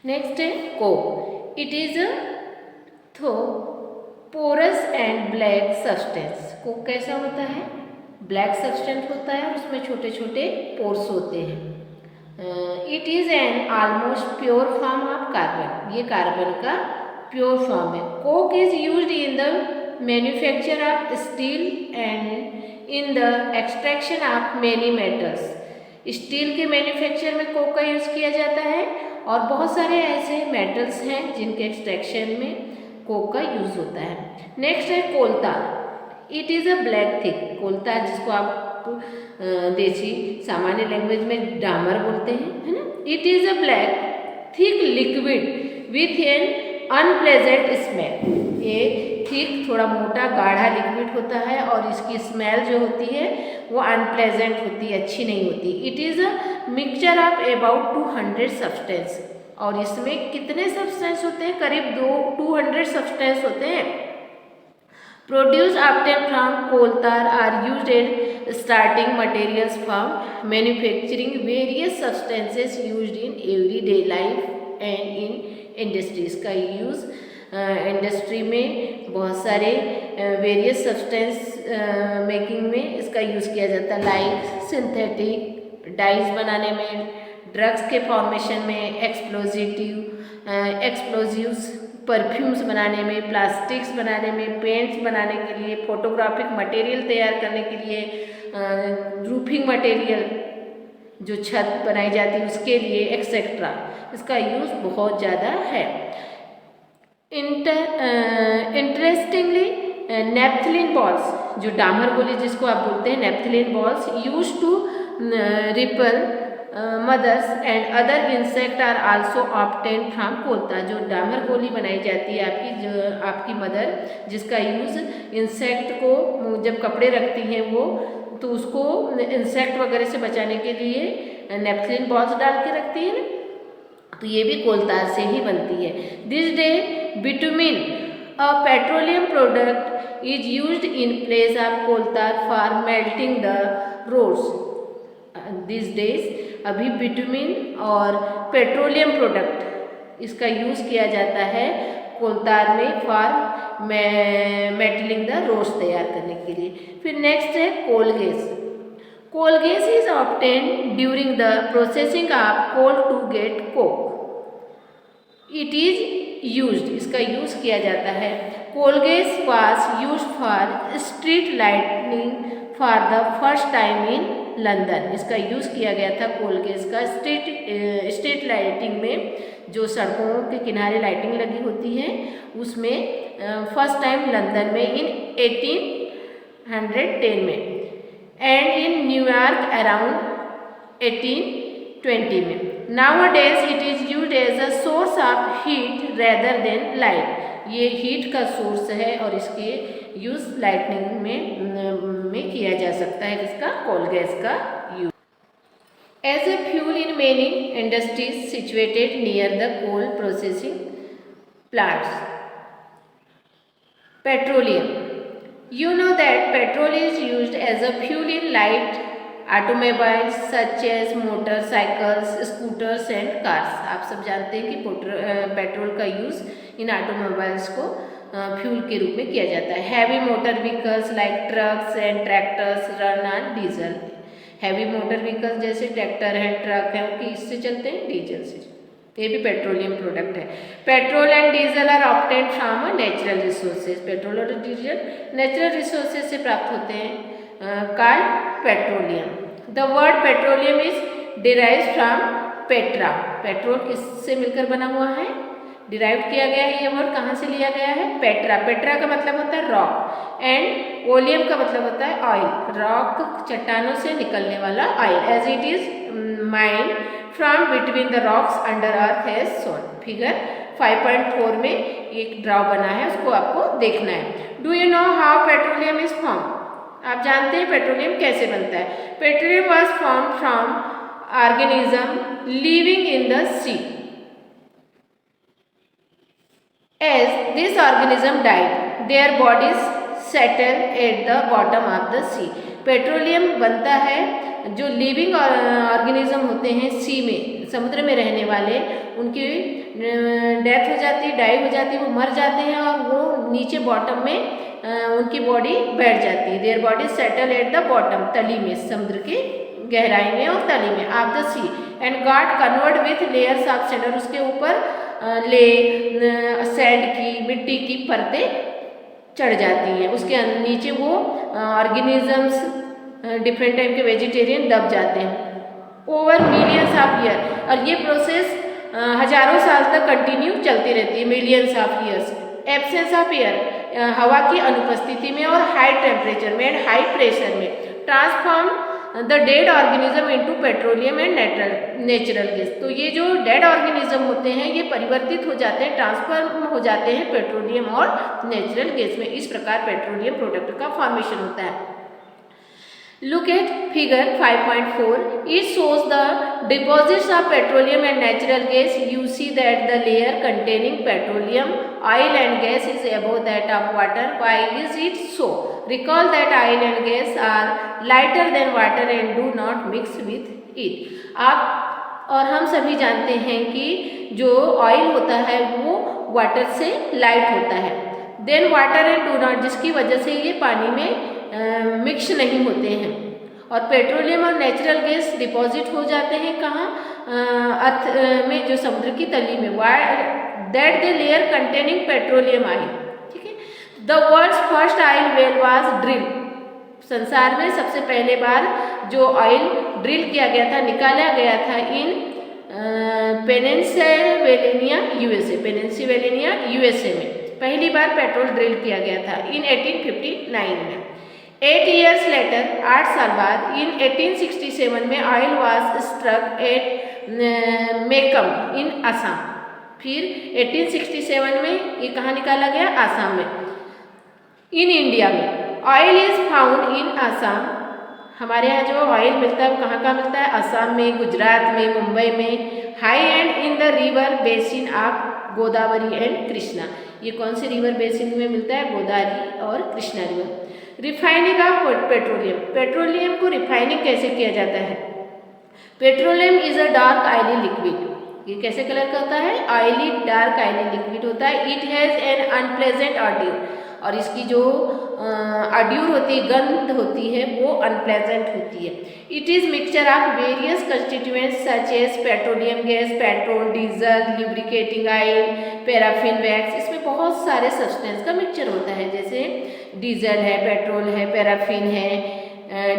Next है Coke. It is a though porous and black substance. Coke कैसा होता है? ब्लैक सब्सटेंस होता है और उसमें छोटे छोटे पोर्स होते हैं। It is an almost pure form of carbon. ये कार्बन का प्योर फॉर्म है। Coke is used in the manufacture of steel and in the extraction of many metals. Steel के मैन्युफैक्चर में कोक का यूज़ किया जाता है और बहुत सारे ऐसे मेटल्स हैं जिनके एक्सट्रैक्शन में कोक का यूज़ होता है। नेक्स्ट है कोलतार। It is a black thick. कोलतार जिसको आप देसी सामान्य लैंग्वेज में डामर बोलते हैं, है ना। It is a black thick liquid with an unpleasant smell. ये थिक थोड़ा मोटा गाढ़ा लिक्विड होता है और इसकी स्मेल जो होती है वो अनप्लेजेंट होती है, अच्छी नहीं होती। It is a mixture of about 200 substance. और इसमें कितने सब्सटेंस होते हैं? करीब 200 सब्सटेंस होते हैं। Produce obtain from coal tar are used in starting materials for manufacturing various substances used in everyday life and in industries. का यूज़ इंडस्ट्री में बहुत सारे वेरियस सब्सटेंस मेकिंग में इसका यूज़ किया जाता है, लाइक सिंथेटिक डाइज बनाने में, ड्रग्स के फॉर्मेशन में, एक्सप्लोजिव्स, परफ्यूम्स बनाने में, प्लास्टिक्स बनाने में, पेंट्स बनाने के लिए, फोटोग्राफिक मटेरियल तैयार करने के लिए, रूफिंग मटेरियल जो छत बनाई जाती है उसके लिए, एक्सेट्रा। इसका यूज़ बहुत ज़्यादा है। इंटरेस्टिंगली नेप्थलीन बॉल्स, जो डामर गोली जिसको आप बोलते हैं, naphthalene balls use to repel moths and other insect are also obtain from coal tar. जो डामर गोली बनाई जाती है आपकी, जो आपकी मदर जिसका यूज़ इंसेक्ट को जब कपड़े रखती हैं वो, तो उसको इंसेक्ट वगैरह से बचाने के लिए नेप्थलीन बॉल्स डाल के रखती है, तो ये भी कोलतार से ही बनती है। This day bitumen a petroleum product is used in place of coal tar for melting the roads. This days अभी बिटुमिन और पेट्रोलियम प्रोडक्ट इसका यूज़ किया जाता है कोलतार में फॉर मेटलिंग द रोड्स तैयार करने के लिए। फिर नेक्स्ट है coal gas. Coal gas is obtain during the processing of coal to get coke. It is used, इसका यूज़ किया जाता है। Coal gas was used for street lightning for the first time in London. इसका use किया गया था coal gas का street lighting में, जो सड़कों के किनारे लाइटिंग लगी होती है उसमें फर्स्ट टाइम लंदन में इन 1810 में, एंड इन न्यूयॉर्क अराउंड 1820 में। Nowadays it is used as a source of heat rather than light. ये हीट का सोर्स है और इसके यूज़ लाइटनिंग में किया जा सकता है, इसका कोल गैस का use. As a fuel in many industries situated near the coal processing plants. Petroleum. You know that petrol is used as a fuel in light automobiles such as motorcycles, scooters and cars. आप सब जानते हैं कि petrol का use in automobiles को fuel के रूप में किया जाता है। Heavy motor vehicles like trucks and tractors run on diesel. Heavy motor vehicles जैसे ट्रैक्टर हैं, ट्रक हैं, वो किससे चलते हैं? डीजल से। ये भी पेट्रोलियम प्रोडक्ट है। Petrol and diesel are obtain from natural resources. Petrol और डीजल नेचुरल रिसोर्सेज से प्राप्त होते हैं, called petroleum. The word petroleum is derived from Petra. Petrol किससे मिलकर बना हुआ है? डिराइव किया गया है। ये वर्ड कहाँ से लिया गया है? पेट्रा। पेट्रा का मतलब होता है रॉक एंड ओलियम का मतलब होता है ऑयल। रॉक चट्टानों से निकलने वाला oil. As it is mined from between the rocks under earth has shown. Figure 5.4 में एक ड्रॉ बना है, उसको आपको देखना है। Do you know how petroleum is form? आप जानते हैं पेट्रोलियम कैसे बनता है? Petroleum was form from organism living in the sea. As this organism died their bodies settle at the bottom of the sea. Petroleum बनता है जो living organism होते हैं सी में, समुद्र में रहने वाले, उनकी डेथ हो जाती है, डाई हो जाती है, वो मर जाते हैं और वो नीचे बॉटम में उनकी बॉडी बैठ जाती है। Their body settle at the bottom, तली में, समुद्र के गहराई में और तली में, of the sea, and got covered with layers of sand, और उसके ऊपर सैंड की, मिट्टी की परतें चढ़ जाती हैं। उसके नीचे वो ऑर्गेनिजम्स, डिफरेंट टाइप के वेजिटेरियन दब जाते हैं ओवर मिलियंस ऑफ ईयर, और ये प्रोसेस हजारों साल तक कंटिन्यू चलती रहती है, millions of years. Absence of air, हवा की अनुपस्थिति में और हाई टेम्परेचर में एंड हाई प्रेशर में, transform the dead organism into petroleum and natural gas. तो ये जो डेड ऑर्गेनिज्म होते हैं ये परिवर्तित हो जाते हैं, ट्रांसफॉर्म हो जाते हैं पेट्रोलियम और नेचुरल गैस में। इस प्रकार पेट्रोलियम प्रोडक्ट का फॉर्मेशन होता है। Look at figure 5.4. It shows the deposits of petroleum and natural gas. You see that the layer containing petroleum, oil and gas is above that of water. Why is it so? Recall that oil and gas are lighter than water and do not mix with it. आप और हम सभी जानते हैं कि जो oil होता है वो वाटर से लाइट होता है, then water and do not, जिसकी वजह से ये पानी में मिक्स नहीं होते हैं। और पेट्रोलियम और नेचुरल गैस डिपॉजिट हो जाते हैं कहाँ, अर्थ में, जो समुद्र की तली में। Why that the layer containing petroleum oil, ठीक है। The world's first oil well was drill, संसार में सबसे पहले बार जो ऑयल ड्रिल किया गया था, निकाला गया था इन पेनिनसिल्वेनिया यूएसए, पेनिनसिल्वेनिया यूएसए में पहली बार पेट्रोल ड्रिल किया गया था इन 1859 में। 8 years later, 8 साल बाद, इन 1867 में ऑयल वाज स्ट्रक एट मेकम इन असम। फिर 1867 में ये कहाँ निकाला गया, आसाम में। इन इंडिया में oil is found in Assam, हमारे यहाँ जो ऑयल मिलता है वो कहाँ कहाँ मिलता है, असम में, गुजरात में, मुंबई में। High and in the river basin of Godavari and Krishna, ये कौन से रिवर बेसिन में मिलता है, गोदावरी और Krishna river. Refining of petroleum, petroleum को रिफाइनिंग कैसे किया जाता है। Petroleum is a dark oily liquid, ये कैसे कलर का होता है, ऑयली डार्क ऑयली लिक्विड होता है। इट हैज़ एन अनप्लेजेंट ऑड्यूर, और इसकी जो ऑड्यूर होती है, गंध होती है, वो अनप्लेजेंट होती है। It is mixture of various constituents such as petroleum gas, petrol, diesel, lubricating oil, paraffin wax. इसमें बहुत सारे सब्सटेंस का मिक्सचर होता है, जैसे डीजल है, पेट्रोल है, पैराफिन है,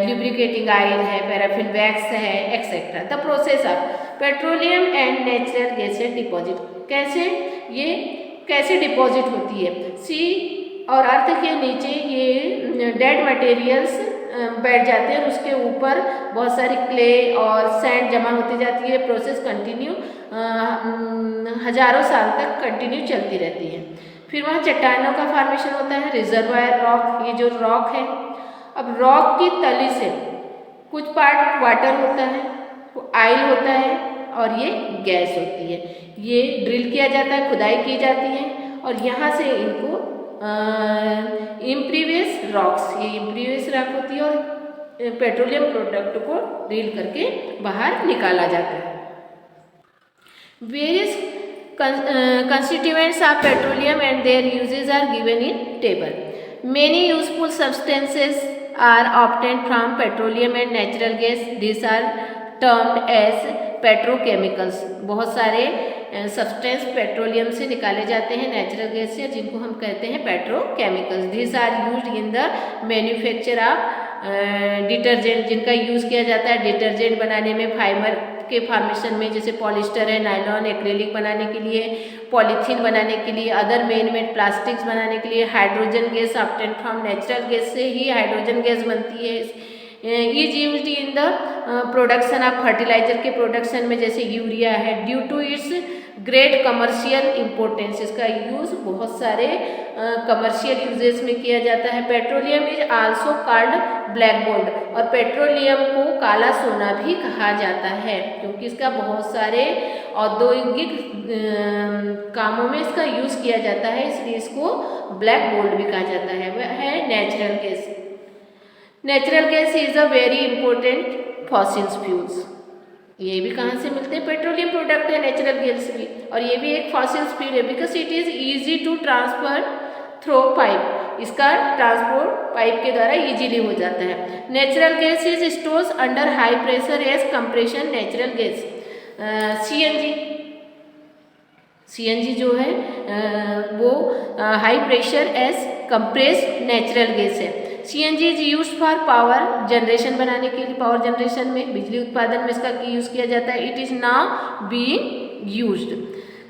लुब्रिकेटिंग ऑयल है, पैराफिन वैक्स है, etcetera. The process of petroleum and natural gases deposit, कैसे ये कैसे डिपॉजिट होती है। सी और अर्थ के नीचे ये डेड मटेरियल्स बैठ जाते हैं, उसके ऊपर बहुत सारी क्ले और सैंड जमा होती जाती है। प्रोसेस कंटिन्यू हजारों साल तक कंटिन्यू चलती रहती है। फिर वहाँ चट्टानों का फॉर्मेशन होता है, रिजर्वायर रॉक, ये जो रॉक है। अब रॉक की तली से कुछ पार्ट वाटर होता है, ऑयल होता है और ये गैस होती है। ये ड्रिल किया जाता है, खुदाई की जाती है और यहाँ से इनको इम्प्रीवियस रॉक्स, ये इम्प्रीवियस रॉक होती है और पेट्रोलियम प्रोडक्ट को ड्रिल करके बाहर निकाला जाता है। Various constituents of petroleum and their uses are given in table. Many useful substances are obtained from petroleum and natural gas. These are termed as petrochemicals. बहुत सारे सब्सटेंस पेट्रोलियम से निकाले जाते हैं, नेचुरल गैस से, जिनको हम कहते हैं petrochemicals. This are used in the manufacture of detergent, जिनका यूज़ किया जाता है डिटर्जेंट बनाने में, फाइबर के फॉर्मेशन में, जैसे पॉलिस्टर है, नायलॉन, एक्रेलिक बनाने के लिए, पॉलीथीन बनाने के लिए, अदर मेड प्लास्टिक्स बनाने के लिए। Hydrogen gas obtain from natural gas से ही हाइड्रोजन गैस बनती है। Is used in the production of fertiliser के प्रोडक्शन में, जैसे यूरिया है। Due to its great commercial importance, इसका यूज़ बहुत सारे कमर्शियल यूजेस में किया जाता है। Petroleum is also called black gold, और पेट्रोलियम को काला सोना भी कहा जाता है, क्योंकि इसका बहुत सारे औद्योगिक कामों में इसका यूज़ किया जाता है, इसलिए इसको ब्लैक गोल्ड भी कहा जाता है। वह है natural gas. Natural gas is a very important fossils fuels, ये भी कहाँ से मिलते हैं? पेट्रोलियम प्रोडक्ट है नेचुरल गैस भी, और ये भी एक फॉसिल फ्यूल है because it is easy to transfer through pipe. इसका ट्रांसपोर्ट पाइप के द्वारा इजीली हो जाता है। Natural gas is stores under high pressure as compression natural gas. CNG जो है वो high pressure as compressed natural gas है। CNG is use for power generation बनाने के लिए, पावर जनरेशन में, बिजली उत्पादन में इसका यूज किया जाता है। It is now being used.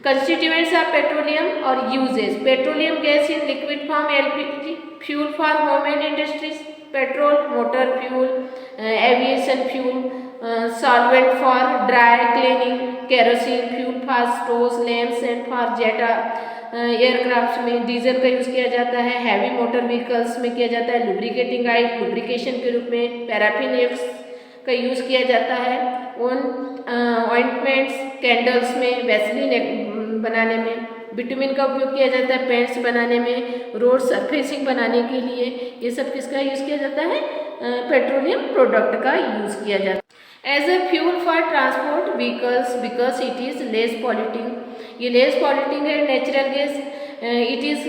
Constituents of petroleum और uses. Petroleum gas in liquid form LPG, fuel for home and industries, petrol motor fuel, aviation fuel, solvent for dry cleaning, kerosene fuel for stoves, lamps and for jet aircraft में diesel का use किया जाता है। Heavy motor vehicles में किया जाता है। Lubricating oil lubrication के रूप में। पैराफिन का यूज़ किया जाता है। ऑइंटमेंट्स कैंडल्स में, वैसलीन बनाने में। विटामिन का उपयोग किया जाता है पेंट्स बनाने में, रोड सरफेसिंग बनाने के लिए। ये सब किसका यूज़ किया जाता है? पेट्रोलियम प्रोडक्ट का यूज़ किया जाता है। As a fuel for transport vehicles because it is less polluting, ये लेस पॉल्यूटिंग है natural gas. It is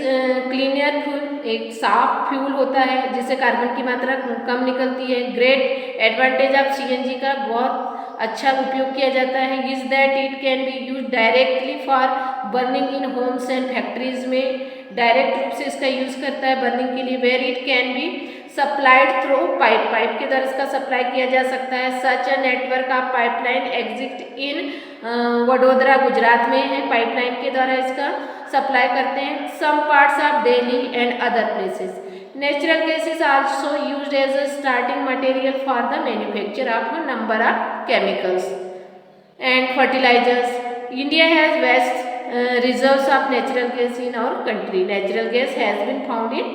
cleaner fuel, एक साफ फ्यूल होता है जिससे कार्बन की मात्रा कम निकलती है। ग्रेट एडवांटेज ऑफ सीएनजी का बहुत अच्छा उपयोग किया जाता है is that it can be use directly for burning in homes and factories में, डायरेक्ट रूप से इसका यूज़ करता है बर्निंग के लिए। Where it can be supplied through pipe, pipe के द्वारा इसका सप्लाई किया जा सकता है। Such a network of pipeline exist in Vadodara Gujarat में है, पाइपलाइन के द्वारा इसका सप्लाई करते हैं। Some parts of Delhi and other places. Natural gas is also used as a starting material for the manufacture of a number of chemicals and fertilisers. India has vast reserves of natural gas in our country. Natural gas has been found in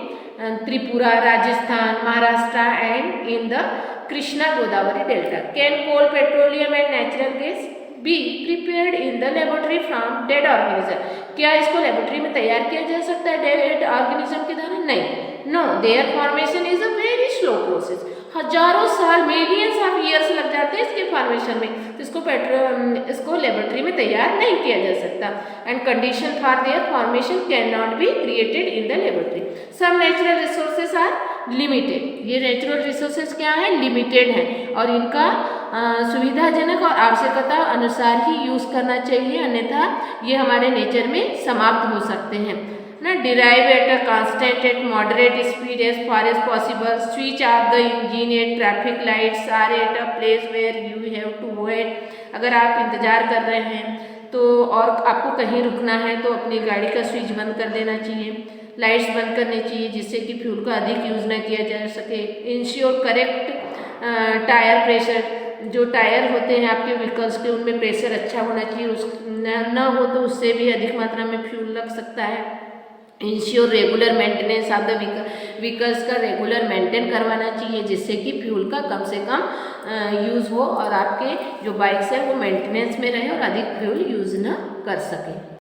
Tripura, Rajasthan, Maharashtra and in the Krishna Godavari Delta. Can coal, petroleum and natural gas be prepared in the laboratory from dead organism? क्या इसको laboratory में तैयार किया जा सकता है dead organism के द्वारा? नहीं। No, their formation is a very slow process. हजारों साल, मिलियंस ऑफ ईयर्स लग जाते हैं इसके फॉर्मेशन में, तो इसको लेबोरेटरी में तैयार नहीं किया जा सकता। And condition for their formation can not be created in the laboratory. Some natural resources are limited. ये नेचुरल रिसोर्सेज क्या है? लिमिटेड है, और इनका सुविधाजनक और आवश्यकता अनुसार ही यूज़ करना चाहिए, अन्यथा ये हमारे नेचर में समाप्त हो सकते हैं ना। Drive at a constant at moderate speed as far as possible. Switch off the engine at traffic lights or at a place where you have to wait. अगर आप इंतज़ार कर रहे हैं तो और आपको कहीं रुकना है तो अपनी गाड़ी का स्विच बंद कर देना चाहिए, लाइट्स बंद करनी चाहिए जिससे कि फ्यूल का अधिक यूज़ न किया जा सके। Ensure correct tyre pressure. जो टायर होते हैं आपके व्हीकल्स के उनमें प्रेशर अच्छा होना चाहिए, उस न हो तो उससे भी अधिक मात्रा में फ्यूल लग सकता है। Ensure regular maintenance of the vehicles का रेगुलर मेंटेन करवाना चाहिए जिससे कि फ्यूल का कम से कम यूज़ हो और आपके जो बाइक्स है वो मेंटेनेंस में रहे और अधिक फ्यूल यूज़ न कर सके।